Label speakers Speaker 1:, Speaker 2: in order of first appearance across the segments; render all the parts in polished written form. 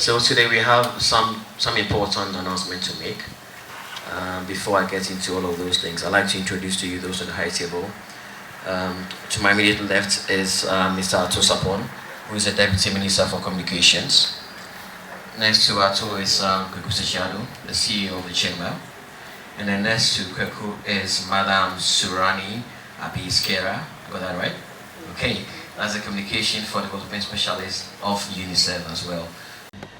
Speaker 1: So today we have some important announcement to make. Before I get into all of those things, I'd like to introduce to you those on the high table. To my immediate left is Mr. Ato Sapon, who is the Deputy Minister for Communications. Next to Ato is Kweku Seshado, the CEO of the Chamber. And then next to Kweku is Madam Surani Abiskera. Got that right? Okay. That's the Communication for Development Specialist of UNICEF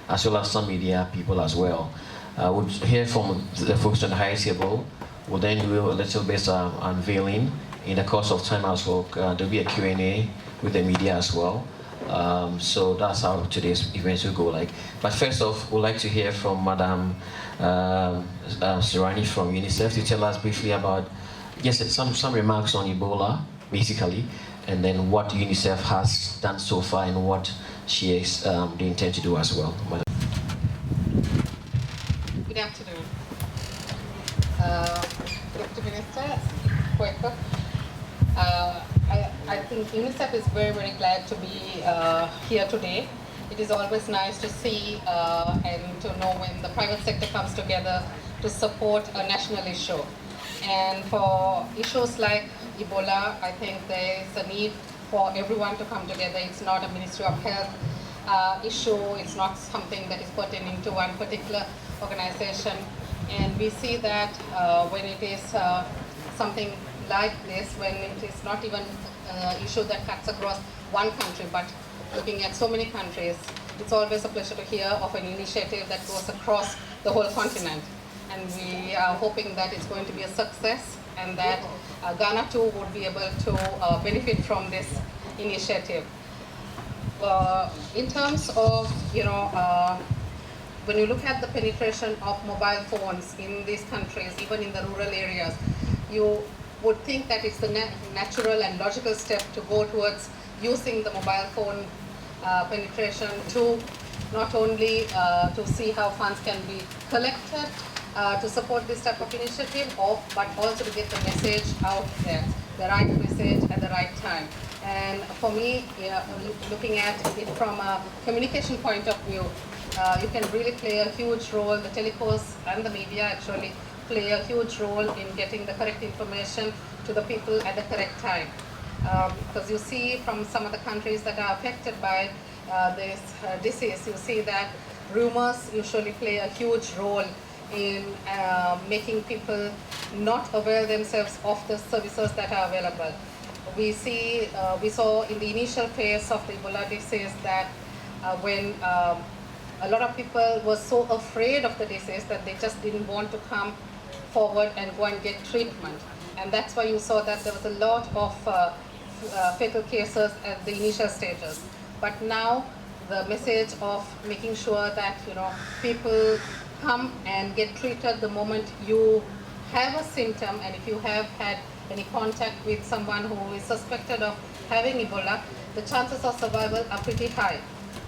Speaker 1: as well as some media people as well. We'll hear from the folks on the high table. We'll then do a little bit unveiling in the course of time as well. There'll be a Q&A with the media as well. So that's how today's event will go like. But first off, we'd like to hear from Madam Surani from UNICEF to tell us briefly about some remarks on Ebola, basically, and then what UNICEF has done so far and what she is they intend to do as well.
Speaker 2: Good afternoon. Deputy Minister, Kweku. I think UNICEF is very, very glad to be here today. It is always nice to see and to know when the private sector comes together to support a national issue. And for issues like Ebola, I think there is a need for everyone to come together. It's not a Ministry of Health issue. It's not something that is pertaining to one particular organization. And we see that when it is something like this, when it is not even an issue that cuts across one country, but looking at so many countries, it's always a pleasure to hear of an initiative that goes across the whole continent. And we are hoping that it's going to be a success and that Ghana too would be able to benefit from this initiative. In terms of, when you look at the penetration of mobile phones in these countries, even in the rural areas, you would think that it's the natural and logical step to go towards using the mobile phone penetration to not only to see how funds can be collected to support this type of initiative, but also to get the message out there, the right message at the right time. And for me, looking at it from a communication point of view, you can really play a huge role. The telecos and the media actually play a huge role in getting the correct information to the people at the correct time. Because you see from some of the countries that are affected by this disease, you see that rumors usually play a huge role in making people not avail themselves of the services that are available. We saw in the initial phase of the Ebola disease that when a lot of people were so afraid of the disease that they just didn't want to come forward and go and get treatment. And that's why you saw that there was a lot of fatal cases at the initial stages. But now the message of making sure that people come and get treated the moment you have a symptom, and if you have had any contact with someone who is suspected of having Ebola, the chances of survival are pretty high.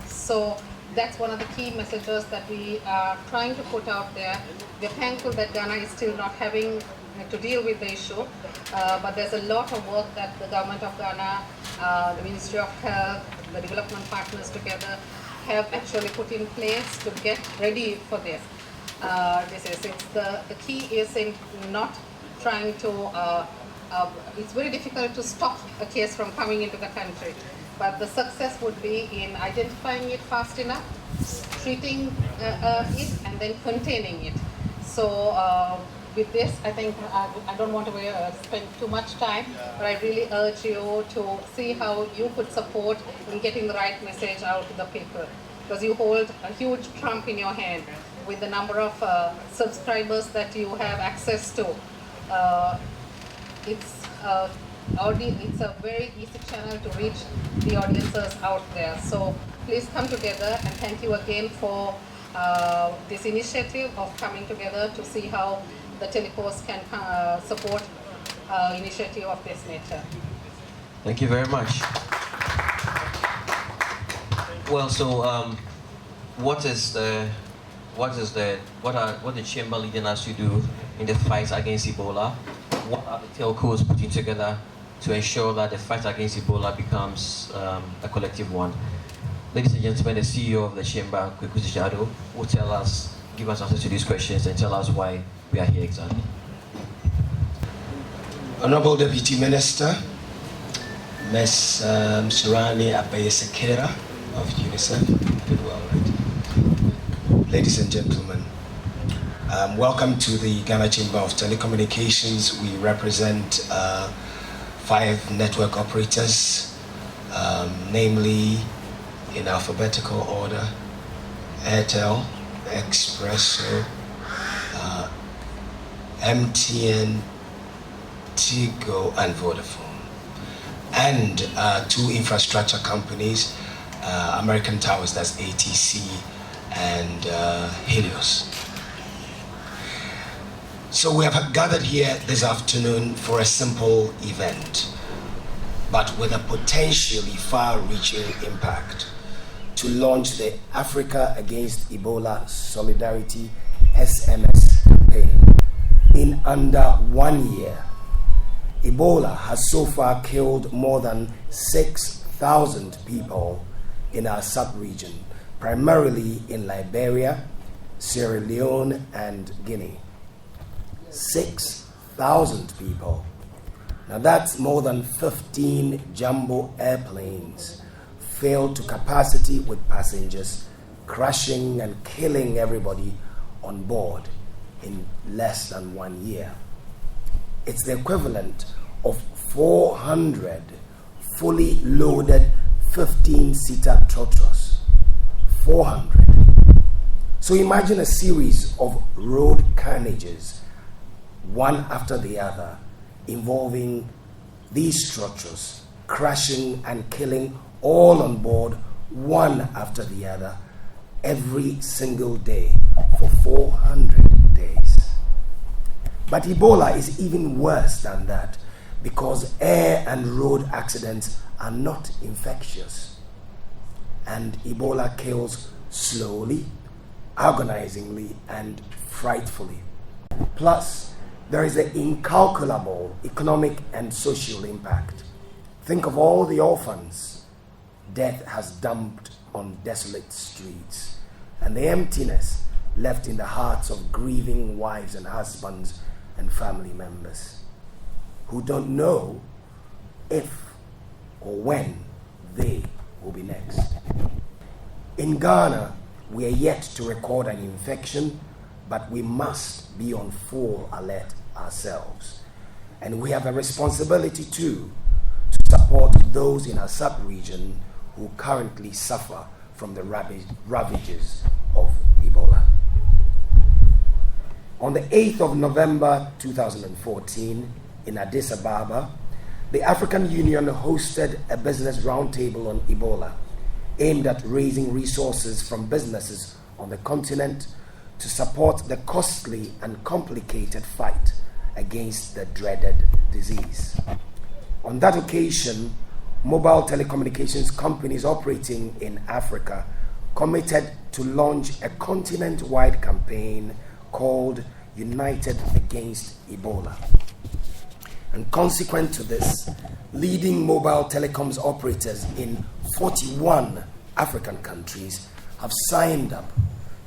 Speaker 2: So that's one of the key messages that we are trying to put out there. We're thankful that Ghana is still not having to deal with the issue, but there's a lot of work that the government of Ghana, the Ministry of Health, the development partners together have actually put in place to get ready for this. The key is in not trying to, it's very difficult to stop a case from coming into the country, but the success would be in identifying it fast enough, treating it, and then containing it. So with this, I think I don't want to spend too much time, but I really urge you to see how you could support in getting the right message out to the people, because you hold a huge trump in your hand with the number of subscribers that you have access to. It's a very easy channel to reach the audiences out there. So please come together, and thank you again for this initiative of coming together to see how the telecos can support initiative of this nature.
Speaker 1: Thank you very much. Well, so what the chamber leading us to do in the fight against Ebola? What are the telcos putting together to ensure that the fight against Ebola becomes a collective one? ladies and gentlemen, the CEO of the Chamber, Kweku Sijado, will give us answers to these questions and tell us why we are here exactly.
Speaker 3: Honorable Deputy Minister, Ms. Surani Abayesekera of UNICEF, I did well, right? Ladies and gentlemen, welcome to the Ghana Chamber of Telecommunications. We represent 5 network operators, namely in alphabetical order: Airtel, Expresso, MTN, Tigo, and Vodafone, and 2 infrastructure companies, American Towers, that's ATC, and Helios. So we have gathered here this afternoon for a simple event, but with a potentially far-reaching impact, to launch the Africa Against Ebola Solidarity SMS campaign. In under 1 year, Ebola has so far killed more than 6,000 people in our sub-region, primarily in Liberia, Sierra Leone, and Guinea. 6,000 people. Now that's more than 15 jumbo airplanes filled to capacity with passengers, crashing and killing everybody on board in less than 1 year. It's the equivalent of 400 fully loaded 15-seater trotros. 400. So imagine a series of road carnages, one after the other, involving these trotros crashing and killing all on board, one after the other, every single day for 400 days. But Ebola is even worse than that, because air and road accidents are not infectious. And Ebola kills slowly, agonizingly, and frightfully. Plus, there is an incalculable economic and social impact. Think of all the orphans death has dumped on desolate streets, and the emptiness left in the hearts of grieving wives and husbands and family members who don't know if or when they will be next. In Ghana, we are yet to record an infection, but we must be on full alert ourselves. And we have a responsibility too to support those in our sub-region who currently suffer from the ravages of Ebola. On the 8th of November 2014, in Addis Ababa, the African Union hosted a business roundtable on Ebola, aimed at raising resources from businesses on the continent to support the costly and complicated fight against the dreaded disease. On that occasion, mobile telecommunications companies operating in Africa committed to launch a continent-wide campaign called United Against Ebola. And consequent to this, leading mobile telecoms operators in 41 African countries have signed up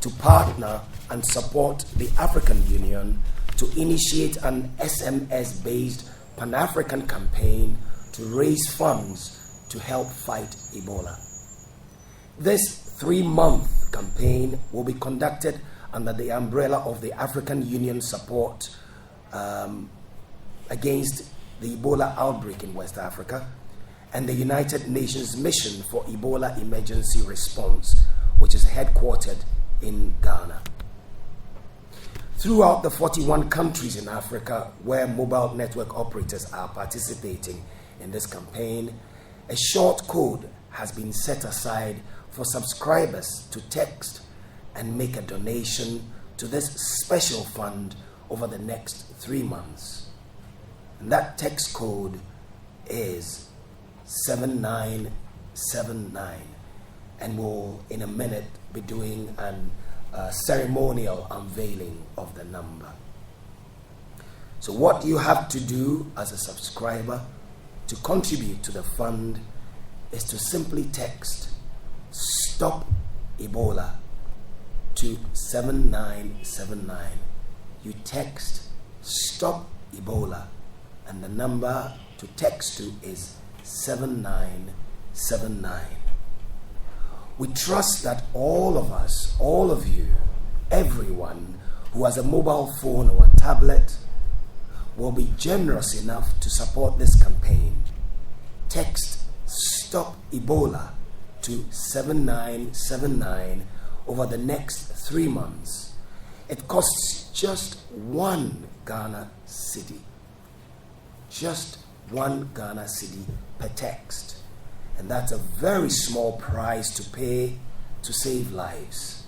Speaker 3: to partner and support the African Union to initiate an SMS-based Pan-African campaign to raise funds to help fight Ebola. This 3-month campaign will be conducted under the umbrella of the African Union support against the Ebola outbreak in West Africa and the United Nations Mission for Ebola Emergency Response, which is headquartered in Ghana. Throughout the 41 countries in Africa where mobile network operators are participating in this campaign, a short code has been set aside for subscribers to text and make a donation to this special fund over the next 3 months. And that text code is 7979, and we'll in a minute be doing a ceremonial unveiling of the number. So what you have to do as a subscriber to contribute to the fund is to simply text Stop Ebola to 7979. You text Stop Ebola, and the number to text to is 7979. We trust that all of us, all of you, everyone who has a mobile phone or a tablet will be generous enough to support this campaign. Text Stop Ebola to 7979 over the next 3 months. It costs just 1 Ghana cedi. Just 1 Ghana cedi per text. And that's a very small price to pay to save lives.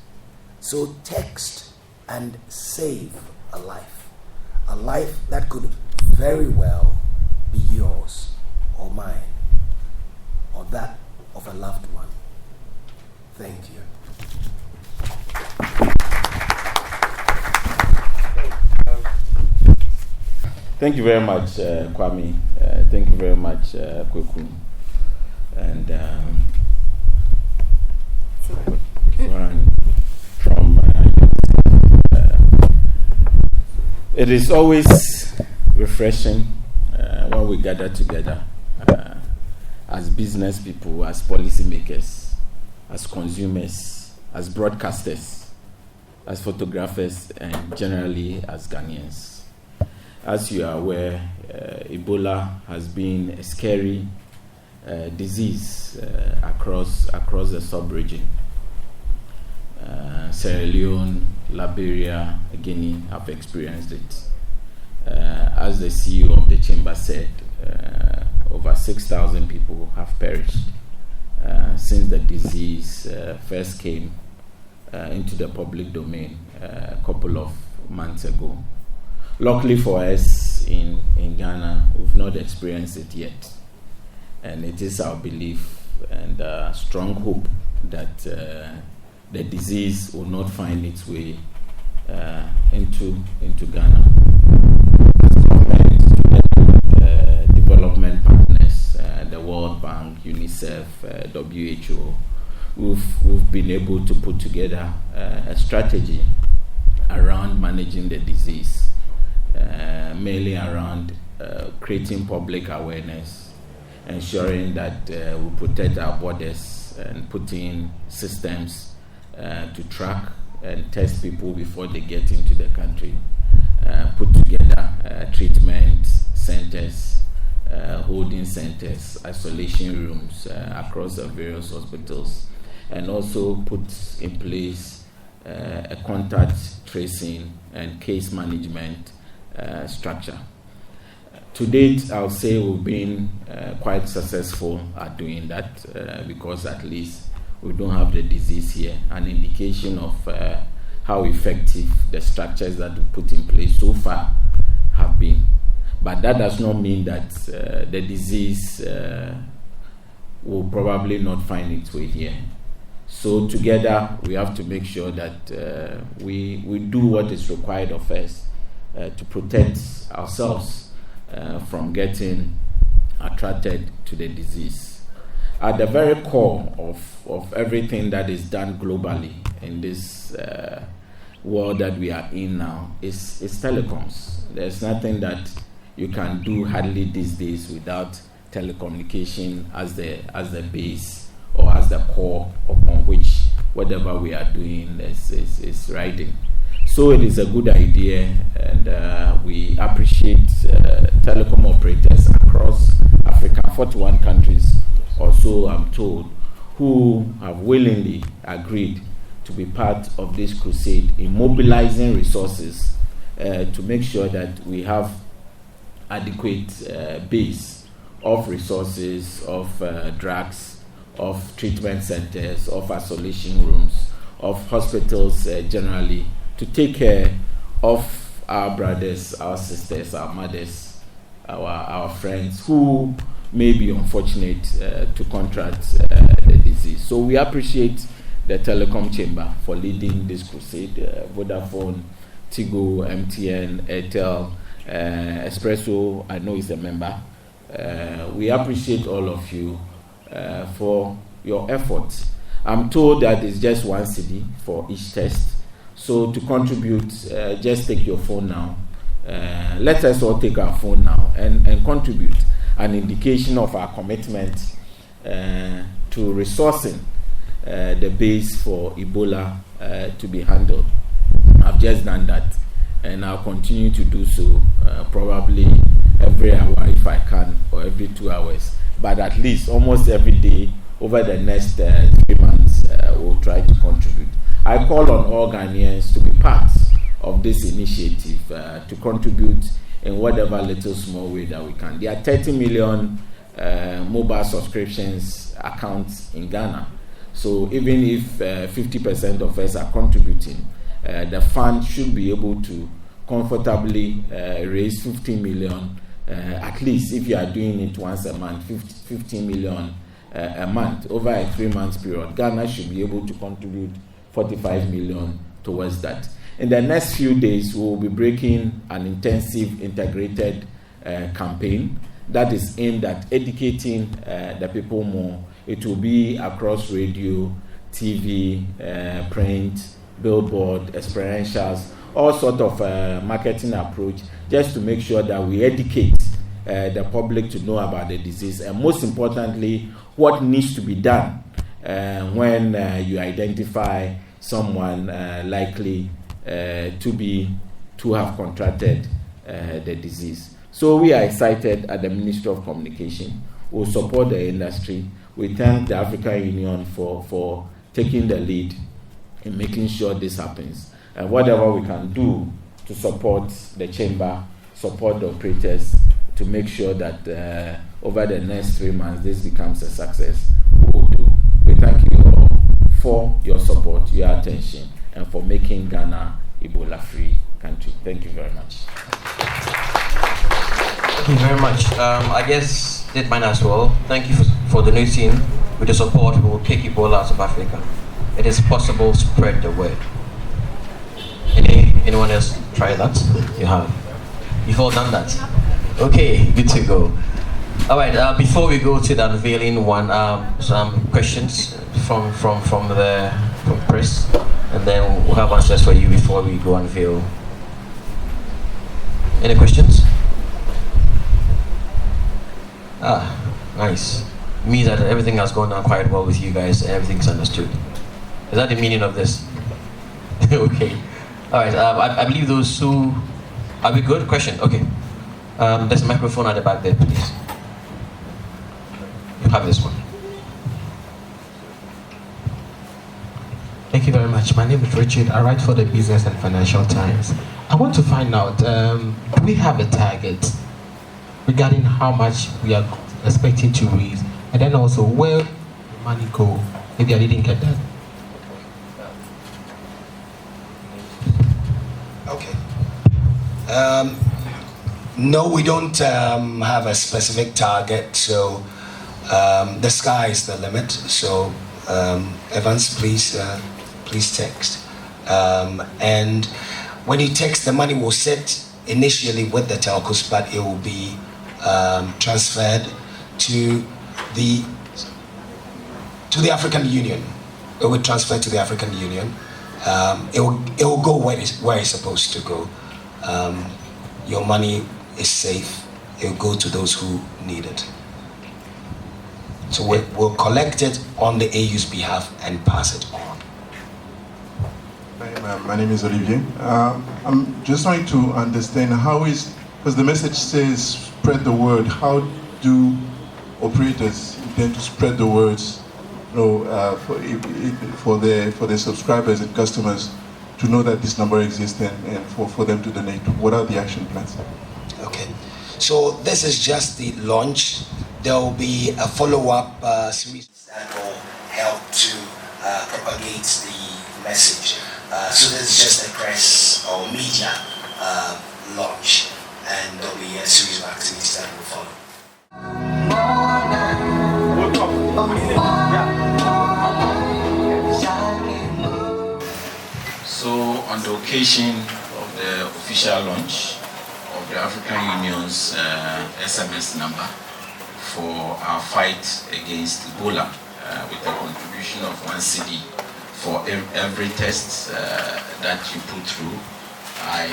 Speaker 3: So text and save a life. A life that could very well be yours or mine or that of a loved one. Thank you.
Speaker 4: Thank you very much, Kwame. Thank you very much, Kweku. And from it is always refreshing when we gather together as business people, as policymakers, as consumers, as broadcasters, as photographers, and generally as Ghanaians. As you are aware, Ebola has been a scary disease across the sub-region. Sierra Leone, Liberia, Guinea have experienced it. As the CEO of the chamber said, over 6,000 people have perished since the disease first came into the public domain a couple of months ago. Luckily for us in Ghana, we've not experienced it yet. And it is our belief and strong hope that the disease will not find its way into Ghana. Development partners, the World Bank, UNICEF, WHO, we've been able to put together a strategy around managing the disease, mainly around creating public awareness, ensuring that we protect our borders and put in systems to track and test people before they get into the country, put together treatment centers, holding centers, isolation rooms across the various hospitals, and also put in place a contact tracing and case management structure. To date, I'll say we've been quite successful at doing that because at least we don't have the disease here, an indication of how effective the structures that we put in place so far have been. But that does not mean that the disease will probably not find its way here. So together, we have to make sure that we do what is required of us to protect ourselves from getting attracted to the disease. At the very core of everything that is done globally in this world that we are in now is telecoms. There's nothing that you can do hardly these days without telecommunication as the base or as the core upon which whatever we are doing is riding. So it is a good idea, and we appreciate telecom operators across Africa, 41 countries or so, I'm told, who have willingly agreed to be part of this crusade in mobilizing resources to make sure that we have adequate base of resources, of drugs, of treatment centers, of isolation rooms, of hospitals generally, to take care of our brothers, our sisters, our mothers, our friends who may be unfortunate to contract the disease. So we appreciate the Telecom Chamber for leading this crusade. Vodafone, Tigo, MTN, Airtel, Espresso, I know is a member. We appreciate all of you for your efforts. I'm told that it's just 1 cedi for each test. So to contribute, just take your phone now. Let us all take our phone now and contribute an indication of our commitment to resourcing the base for Ebola to be handled. I've just done that, and I'll continue to do so, probably every hour if I can, or every 2 hours. But at least almost every day over the next 3 months, we'll try to contribute. I call on all Ghanaians to be part of this initiative, to contribute in whatever little small way that we can. There are 30 million mobile subscriptions accounts in Ghana. So even if 50% of us are contributing, the fund should be able to comfortably raise 15 million, at least if you are doing it once a month, 15 million a month. Over a 3 month period, Ghana should be able to contribute 45 million towards that. In the next few days, we will be breaking an intensive integrated campaign that is aimed at educating the people more. It will be across radio, TV, print, billboard, experientials, all sort of marketing approach, just to make sure that we educate the public to know about the disease, and most importantly, what needs to be done when you identify someone likely to have contracted the disease. So we are excited at the Ministry of Communication. We'll support the industry. We thank the African Union for taking the lead in making sure this happens. And whatever we can do to support the chamber, support the operators, to make sure that over the next 3 months this becomes a success, we will do. We thank you all for your support, your attention, and for making Ghana Ebola-free country. Thank you very much.
Speaker 1: Thank you very much. I guess did mine as well. Thank you for donating. With the support, we will kick Ebola out of Africa. It is possible. Spread the word. Anyone else try that? You have. You've all done that. Okay, good to go. All right. Before we go to the unveiling one, some questions from press, and then we'll have answers for you before we go unveil. Any questions? Nice. It means that everything has gone down quite well with you guys and everything's understood. Is that the meaning of this? Okay. All right. I believe those who... Are we good? Question? Okay. There's a microphone at the back there, please. You have this one.
Speaker 5: Thank you very much. My name is Richard. I write for the Business and Financial Times. I want to find out, do we have a target regarding how much we are expecting to raise, and then also where the money go? Maybe I didn't get that.
Speaker 3: Okay. No, we don't have a specific target, so the sky is the limit. So Evans, please text. And when you text, the money will sit initially with the telcos, but it will be transferred to the African Union. It will transfer to the African Union. It will go where it's supposed to go. Your money is safe. It will go to those who need it. So we'll collect it on the AU's behalf and pass it on.
Speaker 6: Hi, my name is Olivier. I'm just trying to understand because the message says spread the word. How do operators intend to spread the words, for their subscribers and customers to know that this number exists and for them to donate? What are the action plans?
Speaker 3: Okay, so this is just the launch. There will be a follow-up series that will help to propagate the message. So this is just a press or media launch, and there will be a series of activities that will follow.
Speaker 4: So on the occasion of the official launch of the African Union's SMS number for our fight against Ebola, with a contribution contribution of 1 cedi for every test that you put through. I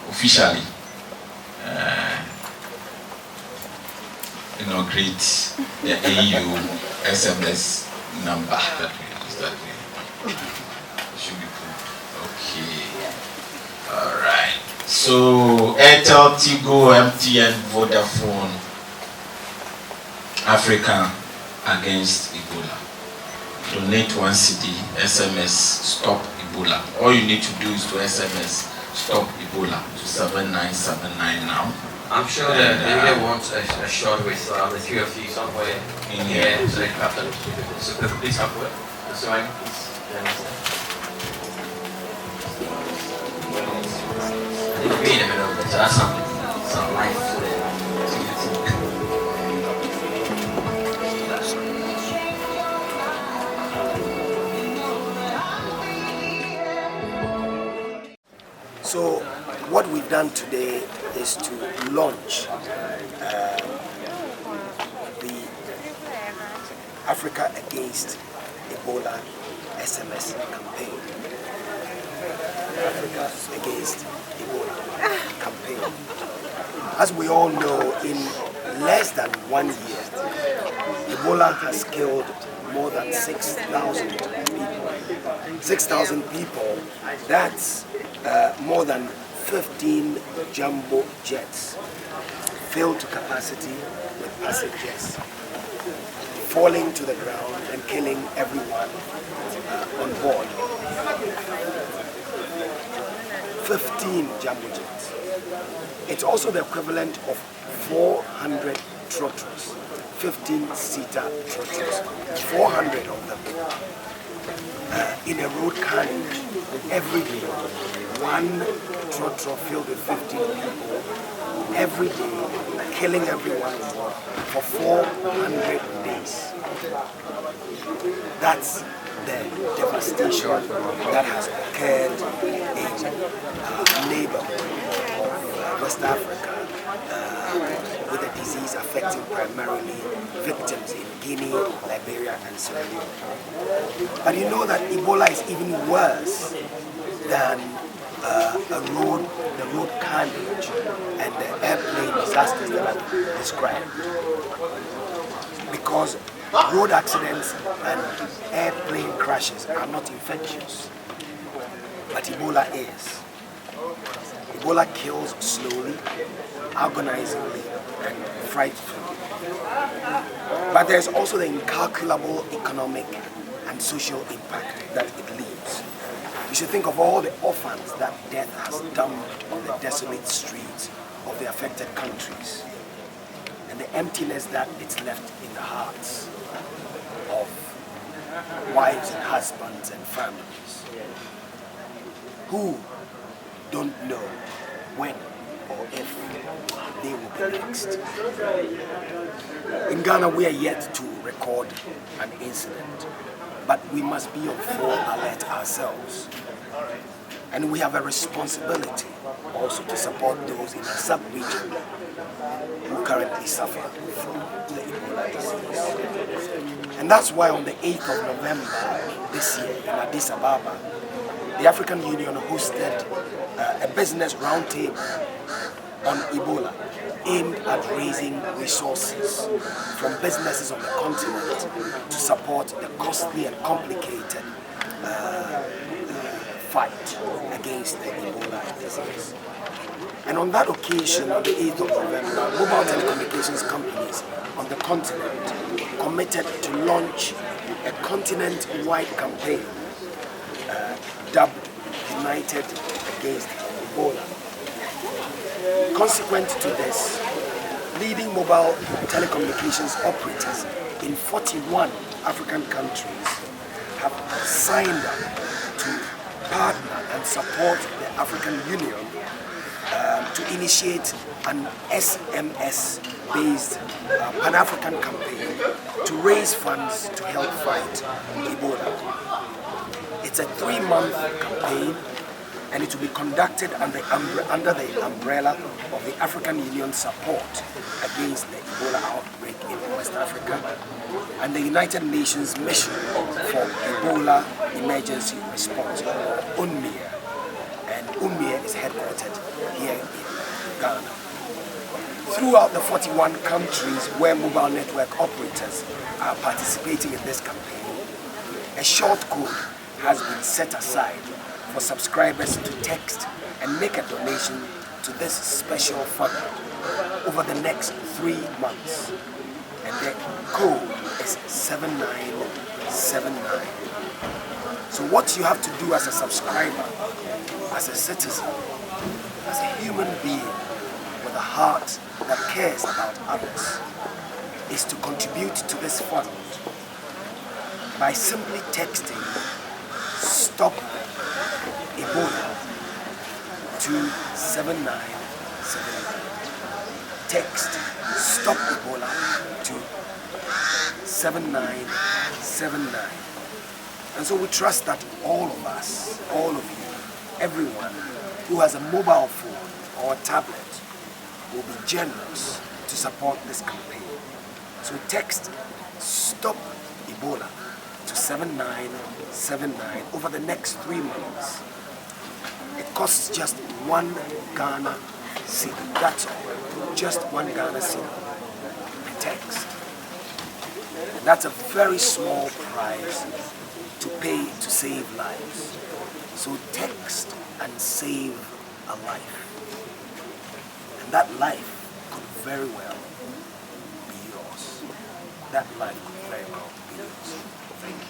Speaker 4: officially inaugurate the AU SMS number that we use. That way should be put. Okay. All right. So Airtel, Tigo, MTN, Vodafone, Africa Against Ebola. Donate 1 cedi, SMS Stop Ebola. All you need to do is to SMS Stop Ebola to 7979 now.
Speaker 1: I'm sure that they want a shot with the three of you somewhere in here, so they have to so please help with it. So I please. I think we're in the middle of it, so that's some life to it.
Speaker 3: So what we've done today is to launch the Africa Against Ebola SMS campaign. Africa Against Ebola campaign. As we all know, in less than 1 year, Ebola has killed more than 6,000 people. 6,000 people, that's more than 15 jumbo jets filled to capacity with passengers, falling to the ground and killing everyone on board. 15 jumbo jets. It's also the equivalent of 400 trotters, 15-seater trotters, 400 of them in a road carnage every day. One trotter filled with 15 people every day, killing everyone for 400 days. That's the devastation that has occurred in neighborhood of West Africa with the disease affecting primarily victims in Guinea, Liberia, and Sierra Leone. But you know that Ebola is even worse than the road carnage and the airplane disasters that I described. Because road accidents and airplane crashes are not infectious, but Ebola is. Ebola kills slowly, agonizingly, and frightfully. But there's also the incalculable economic and social impact that it leaves. You should think of all the orphans that death has dumped on the desolate streets of the affected countries, and the emptiness that it's left in the hearts of wives and husbands and families who don't know when or if they will be next. In Ghana, we are yet to record an incident, but we must be on full alert ourselves. And we have a responsibility also to support those in the sub-region who currently suffer from the Ebola disease. And that's why on the 8th of November this year in Addis Ababa, the African Union hosted a business roundtable on Ebola aimed at raising resources from businesses on the continent to support the costly and complicated fight against the Ebola disease. And on that occasion, on the 8th of November, mobile telecommunications companies on the continent committed to launch a continent-wide campaign dubbed United Against Ebola. Consequent to this, leading mobile telecommunications operators in 41 African countries have signed up to partner and support the African Union to initiate an SMS-based Pan-African campaign to raise funds to help fight Ebola. It's a 3-month campaign and it will be conducted under the umbrella of the African Union support against the Ebola outbreak in West Africa and the United Nations Mission for Ebola Emergency Response, UNMIR. And UNMIR is headquartered here in Ghana. Throughout the 41 countries where mobile network operators are participating in this campaign, a short code has been set aside for subscribers to text and make a donation to this special fund over the next 3 months. And the code is 7979. So what you have to do as a subscriber, as a citizen, as a human being with a heart that cares about others, is to contribute to this fund by simply texting "Stop Ebola" to 7979. Text "Stop Ebola" to 7979. And so we trust that all of us, all of you, everyone who has a mobile phone or a tablet will be generous to support this campaign. So text "Stop Ebola" to 7979 over the next 3 months. It costs just 1 Ghana cedi. That's all. Just 1 Ghana cedi per text. And that's a very small price to pay to save lives. So text and save a life. And that life could very well be yours. That life could very well be yours. Thank you.